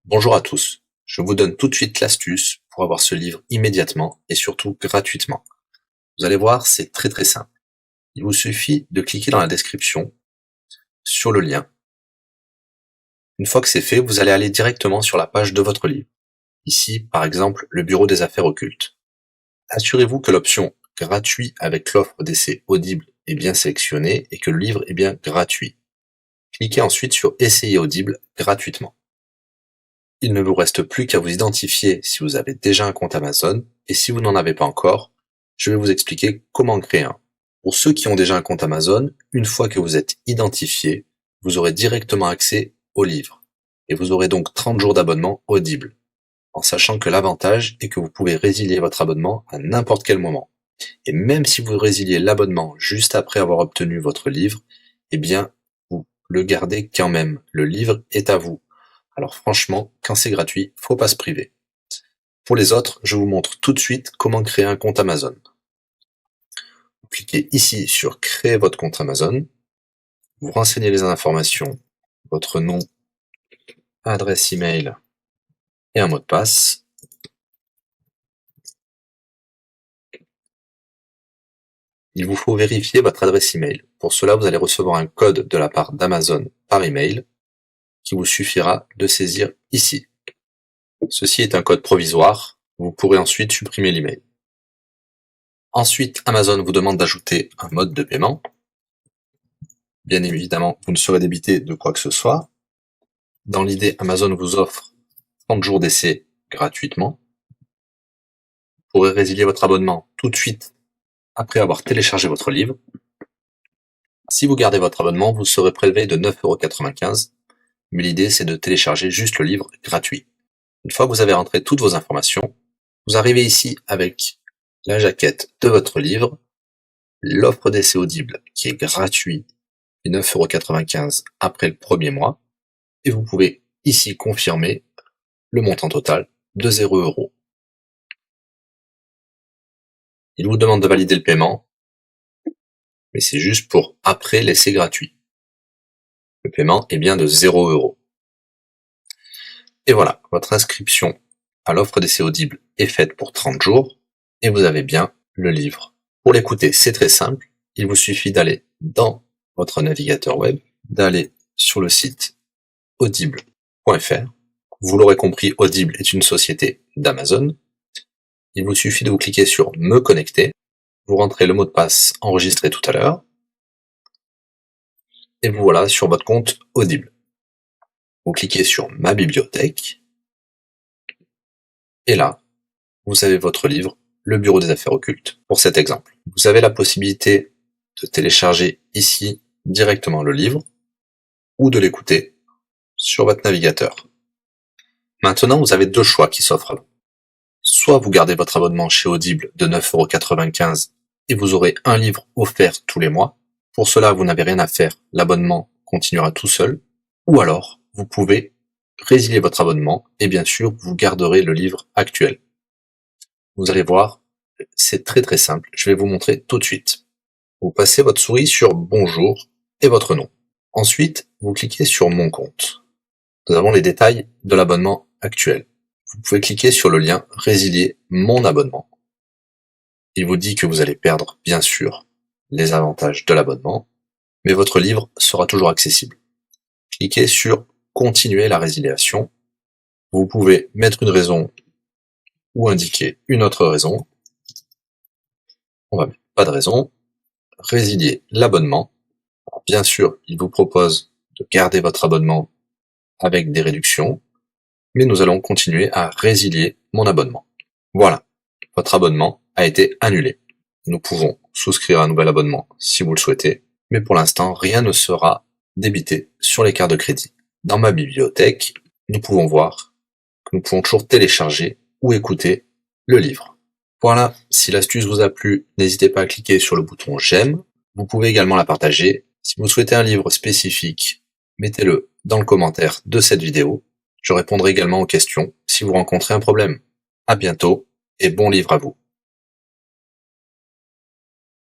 Bonjour à tous, je vous donne tout de suite l'astuce pour avoir ce livre immédiatement et surtout gratuitement. Vous allez voir, c'est très simple. Il vous suffit de cliquer dans la description sur le lien. Une fois que c'est fait, vous allez aller directement sur la page de votre livre. Ici, par exemple, le bureau des affaires occultes. Assurez-vous que l'option gratuit avec l'offre d'essai Audible est bien sélectionnée et que le livre est bien gratuit. Cliquez ensuite sur Essayer Audible gratuitement. Il ne vous reste plus qu'à vous identifier si vous avez déjà un compte Amazon, et si vous n'en avez pas encore, je vais vous expliquer comment créer un. Pour ceux qui ont déjà un compte Amazon, une fois que vous êtes identifié, vous aurez directement accès au livre, et vous aurez donc 30 jours d'abonnement Audible, en sachant que l'avantage est que vous pouvez résilier votre abonnement à n'importe quel moment. Et même si vous résiliez l'abonnement juste après avoir obtenu votre livre, eh bien, vous le gardez quand même. Le livre est à vous. Alors franchement, quand c'est gratuit, faut pas se priver. Pour les autres, je vous montre tout de suite comment créer un compte Amazon. Vous cliquez ici sur créer votre compte Amazon. Vous renseignez les informations, votre nom, adresse email et un mot de passe. Il vous faut vérifier votre adresse email. Pour cela, vous allez recevoir un code de la part d'Amazon par email qui vous suffira de saisir ici. Ceci est un code provisoire. Vous pourrez ensuite supprimer l'email. Ensuite, Amazon vous demande d'ajouter un mode de paiement. Bien évidemment, vous ne serez débité de quoi que ce soit. Dans l'idée, Amazon vous offre 30 jours d'essai gratuitement. Vous pourrez résilier votre abonnement tout de suite après avoir téléchargé votre livre. Si vous gardez votre abonnement, vous serez prélevé de 9,95 €, mais l'idée c'est de télécharger juste le livre gratuit. Une fois que vous avez rentré toutes vos informations, vous arrivez ici avec la jaquette de votre livre, l'offre d'essai Audible qui est gratuit et 9,95 € après le premier mois, et vous pouvez ici confirmer le montant total de 0 €. Il vous demande de valider le paiement, mais c'est juste pour après l'essai gratuit. Le paiement est bien de 0 €. Et voilà, votre inscription à l'offre d'essai Audible est faite pour 30 jours, et vous avez bien le livre. Pour l'écouter, c'est très simple, il vous suffit d'aller dans votre navigateur web, d'aller sur le site audible.fr. Vous l'aurez compris, Audible est une société d'Amazon. Il vous suffit de vous cliquer sur Me connecter, vous rentrez le mot de passe enregistré tout à l'heure, et vous voilà sur votre compte Audible. Vous cliquez sur Ma bibliothèque, et là, vous avez votre livre, Le bureau des affaires occultes, pour cet exemple. Vous avez la possibilité de télécharger ici directement le livre, ou de l'écouter sur votre navigateur. Maintenant, vous avez deux choix qui s'offrent à vous. Soit vous gardez votre abonnement chez Audible de 9,95 € et vous aurez un livre offert tous les mois. Pour cela, vous n'avez rien à faire, l'abonnement continuera tout seul. Ou alors, vous pouvez résilier votre abonnement et bien sûr, vous garderez le livre actuel. Vous allez voir, c'est très simple, je vais vous montrer tout de suite. Vous passez votre souris sur Bonjour et votre nom. Ensuite, vous cliquez sur Mon compte. Nous avons les détails de l'abonnement actuel. Vous pouvez cliquer sur le lien Résilier mon abonnement. Il vous dit que vous allez perdre, bien sûr, les avantages de l'abonnement, mais votre livre sera toujours accessible. Cliquez sur Continuer la résiliation. Vous pouvez mettre une raison ou indiquer une autre raison. On va mettre pas de raison. Résilier l'abonnement. Bien sûr, il vous propose de garder votre abonnement avec des réductions, mais nous allons continuer à résilier mon abonnement. Voilà, votre abonnement a été annulé. Nous pouvons souscrire un nouvel abonnement si vous le souhaitez, mais pour l'instant, rien ne sera débité sur les cartes de crédit. Dans ma bibliothèque, nous pouvons voir que nous pouvons toujours télécharger ou écouter le livre. Voilà, si l'astuce vous a plu, n'hésitez pas à cliquer sur le bouton j'aime. Vous pouvez également la partager. Si vous souhaitez un livre spécifique, mettez-le dans le commentaire de cette vidéo. Je répondrai également aux questions si vous rencontrez un problème. À bientôt et bon livre à vous.